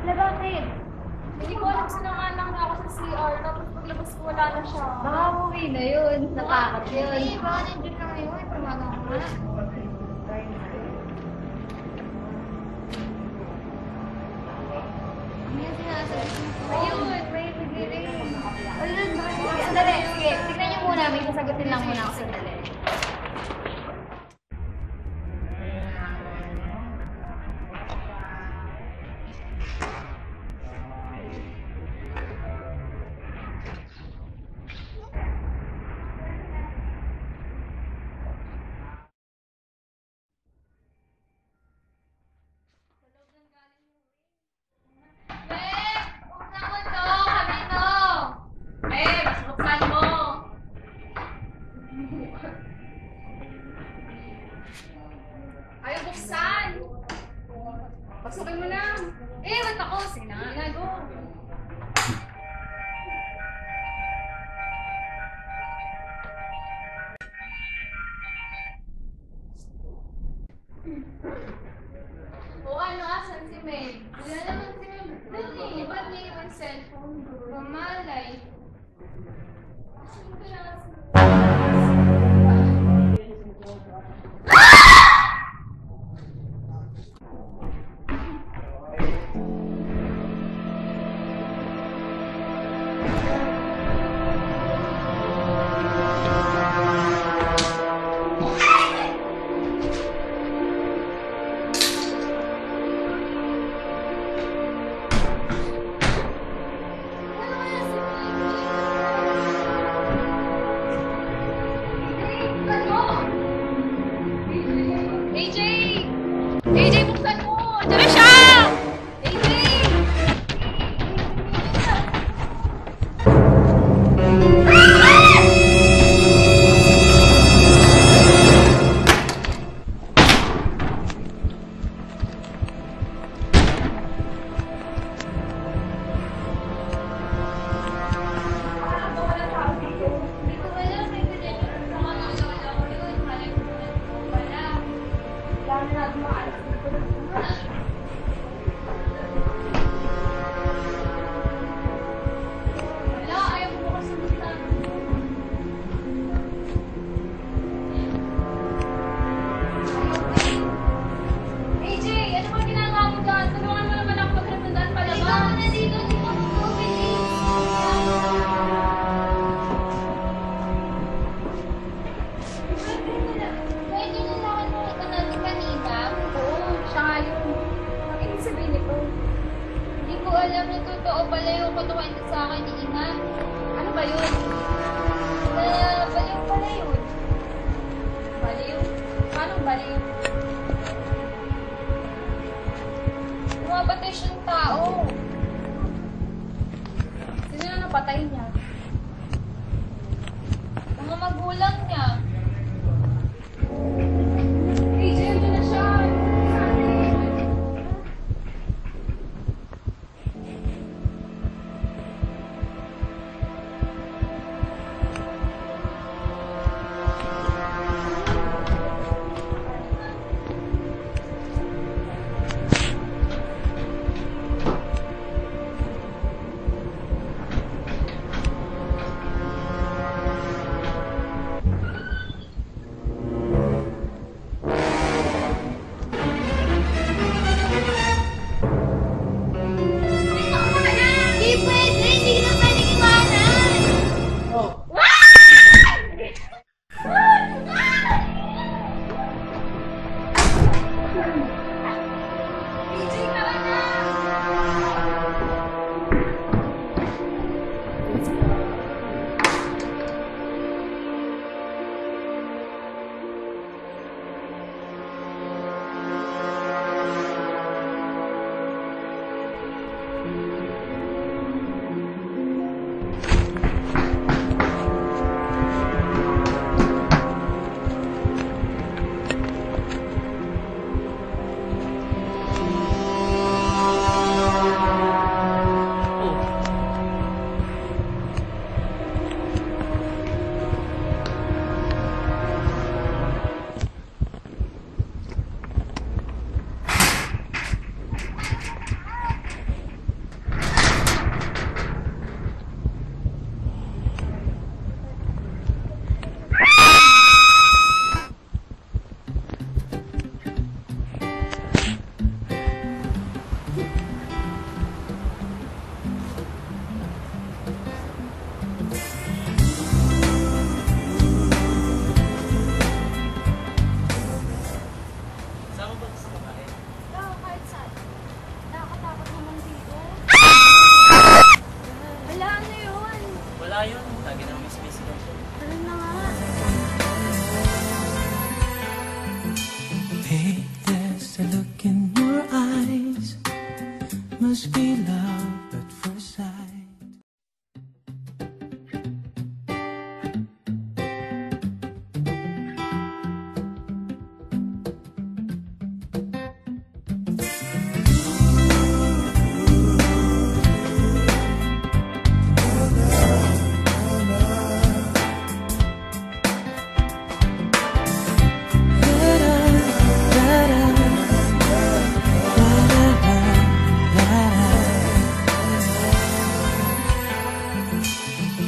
Na bakit? Hindi ko alam, sinangaan lang na ako sa CR, tapos paglabas ko wala na siya. Baka umuwi na yun. Natakot yun. Hindi, baka nandiyan lang yun. Tumagang ko nga. Ano yung sinasabi mo? Ayun, may nag-ring. Ayun, sandali. Sige, tignan niyo muna. May sasagutin lang muna ako sandali. Ayaw buksan! Pasukin mo na! Eh, ba't ako? Sige na nga, go! O ano, asan si Meg? Wala naman si Meg. Dali, ba't niya yung cellphone? Mamalay. Asan ka na? AJ! AJ, buksan mo! Diyan na siya! AJ! Hindi ko alam. May ganyan yung mga nalala ko yun. Malay ko na pala. Dami natin maalas. Wala, ayaw mo kasi buksan. AJ, ano ba ginagawa mo dyan? Tulungan mo naman ako magrepresent Ikaw palabas. na dito. Hindi ko mag-open. Pwede na lang ako natin kanina. Oo, siya nga yun. Ang ibig sabihin nito. Hindi ko alam na totoo pala yung katukwento sa akin ni Ina. Ano ba yun? Na baliw pala yun. Baliw? Paano baliw? Bumabatay siyang tao. Sino na napatay niya? Mga magulang niya. AJ, ito na siya. Hindi pwede. Hindi kita pwedeng iwanan. AJ, tara na! must be love at first sight.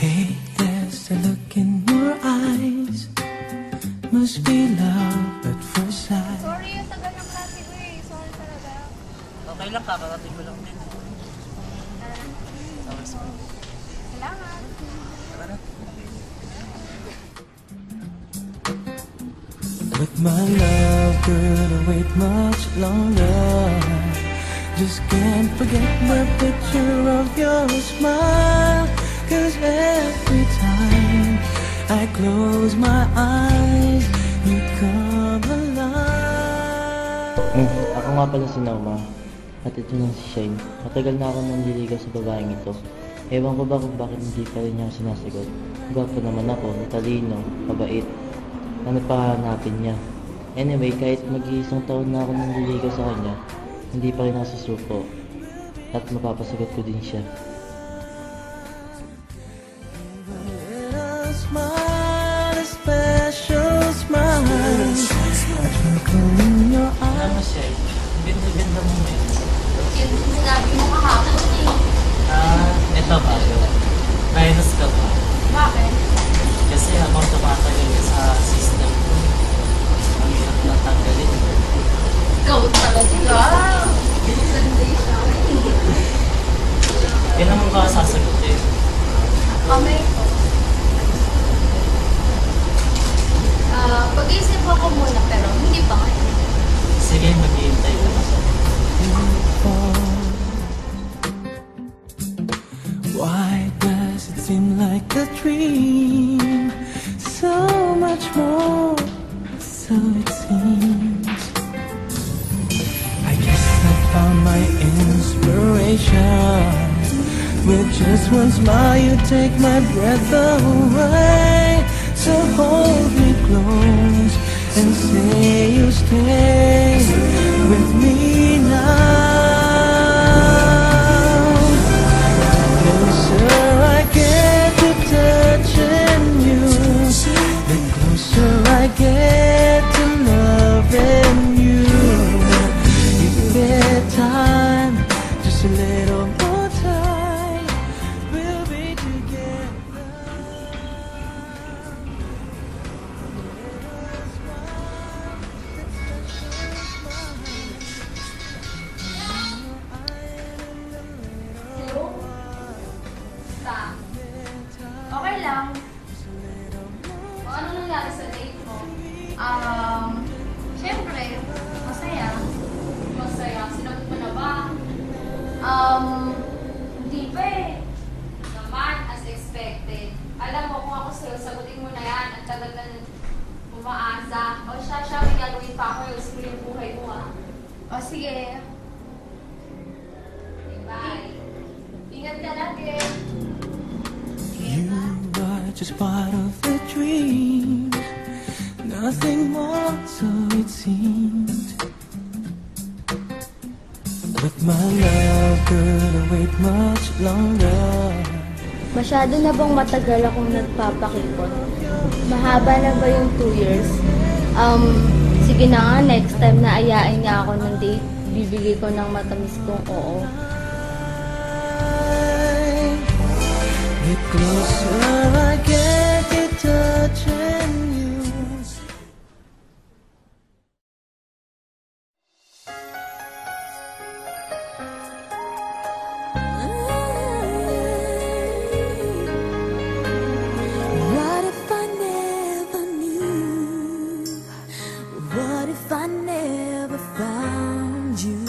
Hey, there's a look in your eyes. Must be love at first sight. Sorry, yung tagal ng klase ko eh. Sorry talaga. Okay lang, kakarating ko lang din. Salamat. Tara na. But my love couldn't wait much longer. Just can't forget the picture of your smile. 'Cause every time I close my eyes, you come alive. Ako nga pala si Nauma. At ito na si Shane. Matagal na ako nanliligaw sa babaeng ito. Ewan ko ba kung bakit hindi pa rin niya ako sinasagot. Gwapo naman ako, matalino, mabait. Ano pa hanapin niya? Anyway, kahit mag-iisang taon na ako nanliligaw sa kanya, hindi pa rin ako susuko. At mapapasagot ko din siya. A smile, a special smile. A twinkle in your Ano eyes. siya eh? Ganda mo eh. Yung sinabi mo kahapon eh. Ito ba? Minus ka ba? Bakit? Kasi habang tumatagal ka sa system ko, ang hirap na tanggalin. Ikaw talaga. Kailan mo ba sasagutin? Kamay ko. Pag-iisip ako muna pero hindi pa ngayon. Sige, maghihintay ka na. Why does it seem like a dream? So much more, so it seems. I guess I found my inspiration. With just one smile you take my breath away. So hold me close and say you'll stay with me now. Closer I get to touching you, the closer I get to loving you. If there's time, just a little more time, we'll be together. Ta. Okay lang. O ano nangyari sa date mo? Siyempre, masaya. Masaya. Sinagot mo na ba? Hindi pa eh. Naman, as expected. Alam mo, kung ako sa'yo, sagutin mo na yan. Ang tagal na umaasa. O siya, may gagawin pa ako. Yung sige yung buhay mo ah. O sige. Bye. Ingat ka lagi. You are just part of the dream, nothing more, so it seems. But my love couldn't wait much longer. Masyado na bang matagal akong nagpapakipot? Mahaba na ba yung 2 years? Sige na nga, next time na ayain niya ako ng date, bibigay ko ng matamis kong oo. The closer I get to touching you. What if I never knew? What if I never found you?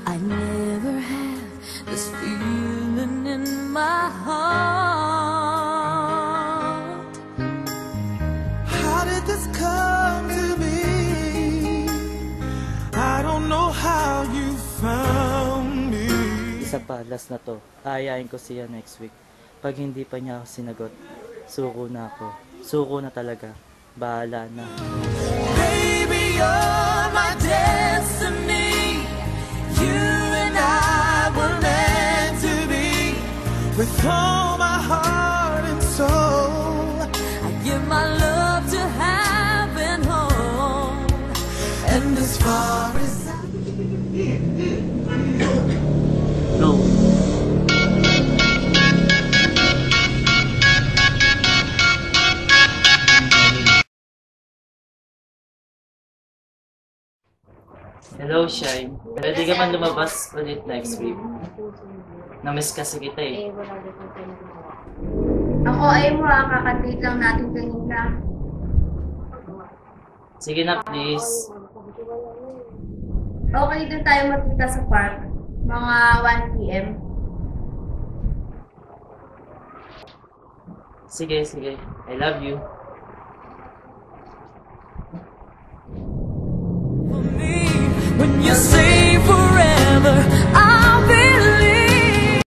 I never had this feeling in my heart. How did this come to be? I don't know how you found me. Isa pa, last na to. Aayain ko siya next week. Pag hindi pa niya ako sinagot, suko na ako. Suko na talaga. Bahala na. Baby, you're my destiny. You and I were meant to be. With all my heart and soul, I give my love to heaven home. And as far as Bro, hello, Shine. Pwede ka man lumabas ulit next week. Namiss kasi kita eh. Ako ay mo, kakadate lang natin kanina. Sige na, please. Okay, doon tayo magkita sa park. Mga 1 p.m. Sige, sige. I love you. when you